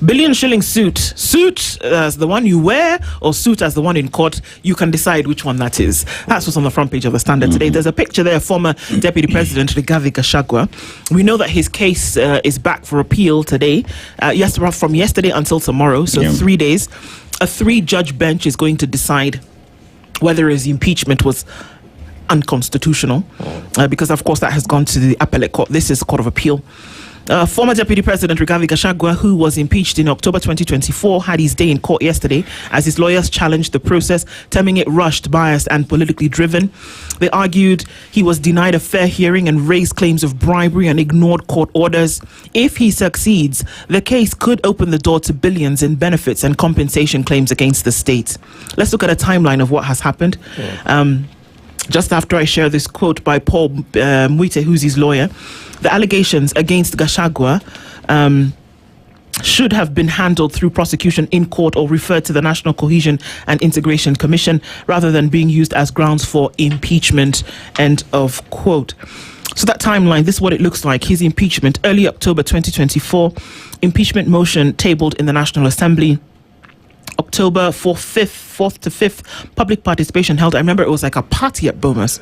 Billion-shilling suit as the one you wear or suit as the one in court. You can decide which one that is. That's what's on the front page of the Standard today. There's a picture there of former Deputy President Rigathi Gachagua. We know that his case is back for appeal today, from yesterday until tomorrow, so 3 days. A 3-judge bench is going to decide whether his impeachment was unconstitutional, because of course that has gone to the appellate court. This is Court of Appeal. Former Deputy President Rigathi Gachagua, who was impeached in October 2024, had his day in court yesterday as his lawyers challenged the process, terming it rushed, biased and politically driven. They argued he was denied a fair hearing and raised claims of bribery and ignored court orders. If he succeeds, the case could open the door to billions in benefits and compensation claims against the state. Let's look at a timeline of what has happened. Just after I share this quote by Paul Mwite, who's his lawyer, the allegations against Gachagua should have been handled through prosecution in court or referred to the National Cohesion and Integration Commission rather than being used as grounds for impeachment, end of quote. So that timeline, this is what it looks like. His impeachment, early October 2024, impeachment motion tabled in the National Assembly. October 4th to 5th, public participation held. I remember it was like a party at Bomas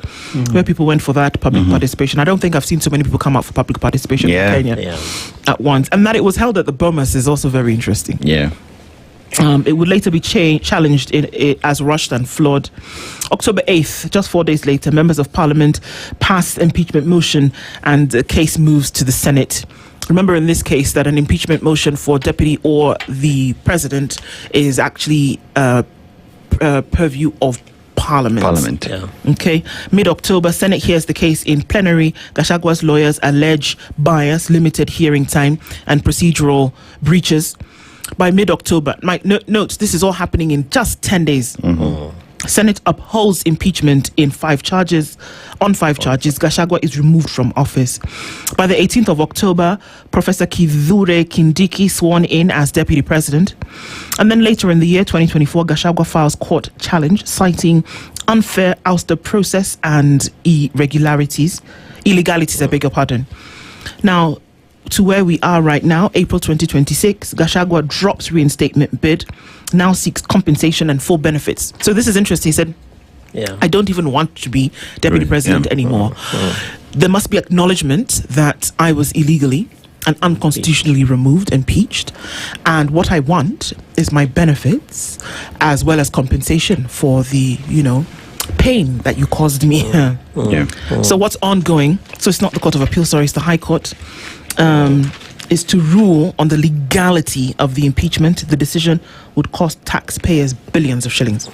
where people went for that public participation. I don't think I've seen so many people come out for public participation in Kenya at once. And that it was held at the Bomas is also very interesting. It would later be challenged as rushed and flawed. October 8th, just 4 days later, members of Parliament passed impeachment motion and the case moves to the Senate. Remember in this case that an impeachment motion for deputy or the president is actually purview of Parliament. Okay. Mid-October, Senate hears the case in plenary. Gashagua's lawyers allege bias, limited hearing time, and procedural breaches. By mid-October, note this is all happening in just 10 days. Senate upholds impeachment on 5 charges. Gachagua is removed from office. By the 18th of October, Professor Kithure Kindiki sworn in as deputy president. And then later in the year 2024, Gachagua files court challenge citing unfair ouster process and illegalities, I beg your pardon. Now, to where we are right now, April 2026, Gachagua drops reinstatement bid, now seeks compensation and full benefits. So this is interesting. He said, I don't even want to be deputy president anymore. There must be acknowledgement that I was illegally and unconstitutionally removed, impeached, and what I want is my benefits as well as compensation for the, pain that you caused me. So what's ongoing? So it's not the Court of Appeal, sorry, it's the High Court. Is to rule on the legality of the impeachment. The decision would cost taxpayers billions of shillings.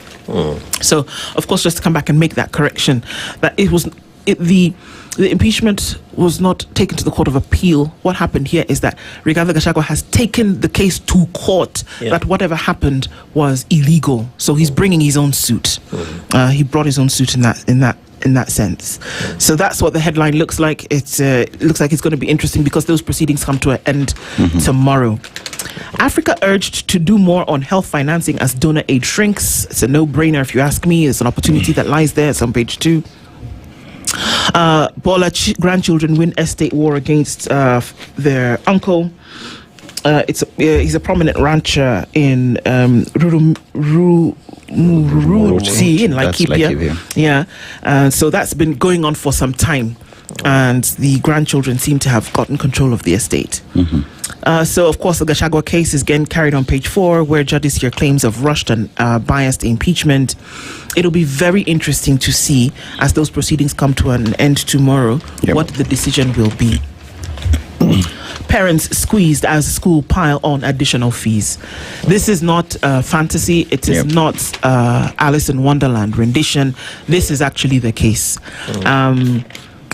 So, of course, just to come back and make that correction, that the impeachment was not taken to the Court of Appeal. What happened here is that Rigathi Gachagua has taken the case to court, that whatever happened was illegal. So he's bringing his own suit. He brought his own suit in that sense. So that's what the headline looks like. It looks like it's going to be interesting because those proceedings come to an end tomorrow. Africa urged to do more on health financing as donor aid shrinks. It's a no-brainer if you ask me. It's an opportunity that lies there. It's on page 2. Bola grandchildren win estate war against their uncle. He's a prominent rancher in Ruruti in Laikipia. So that's been going on for some time, and the grandchildren seem to have gotten control of the estate. So, of course, the Gachagua case is again carried on page 4, where judges hear claims of rushed and biased impeachment. It'll be very interesting to see, as those proceedings come to an end tomorrow, what the decision will be. Parents squeezed as school pile on additional fees. This is not fantasy. It is not Alice in Wonderland rendition. This is actually the case.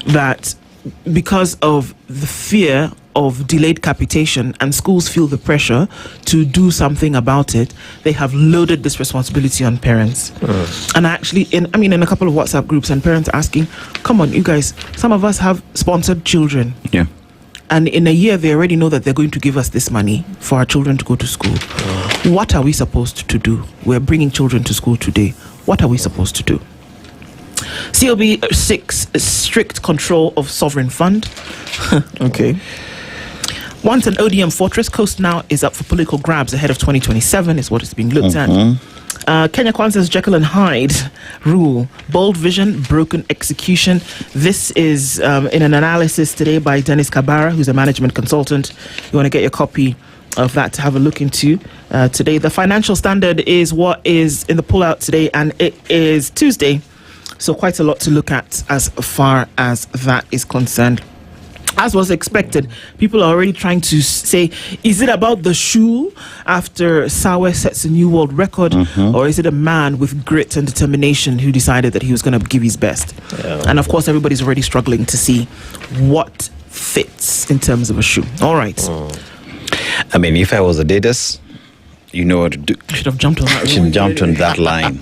That because of the fear of delayed capitation and schools feel the pressure to do something about it, they have loaded this responsibility on parents. And actually, in a couple of WhatsApp groups, and parents are asking, come on, you guys, some of us have sponsored children. And in a year, they already know that they're going to give us this money for our children to go to school. What are we supposed to do? We're bringing children to school today. What are we supposed to do? COB 6, strict control of sovereign fund. Once an ODM fortress, Coast now is up for political grabs ahead of 2027, is what is being looked at. Kenya Kwanzaa's Jekyll and Hyde rule. Bold vision, broken execution. This is in an analysis today by Dennis Kabara, who's a management consultant. You want to get your copy of that to have a look into today. The Financial Standard is what is in the pullout today, and it is Tuesday. So quite a lot to look at as far as that is concerned. As was expected, people are already trying to say, is it about the shoe after Sawe sets a new world record, or is it a man with grit and determination who decided that he was going to give his best? Yeah. And of course, everybody's already struggling to see what fits in terms of a shoe. All right. I mean, if I was a Dailies, you know what to do. Should have jumped on that. Should have jumped on that line.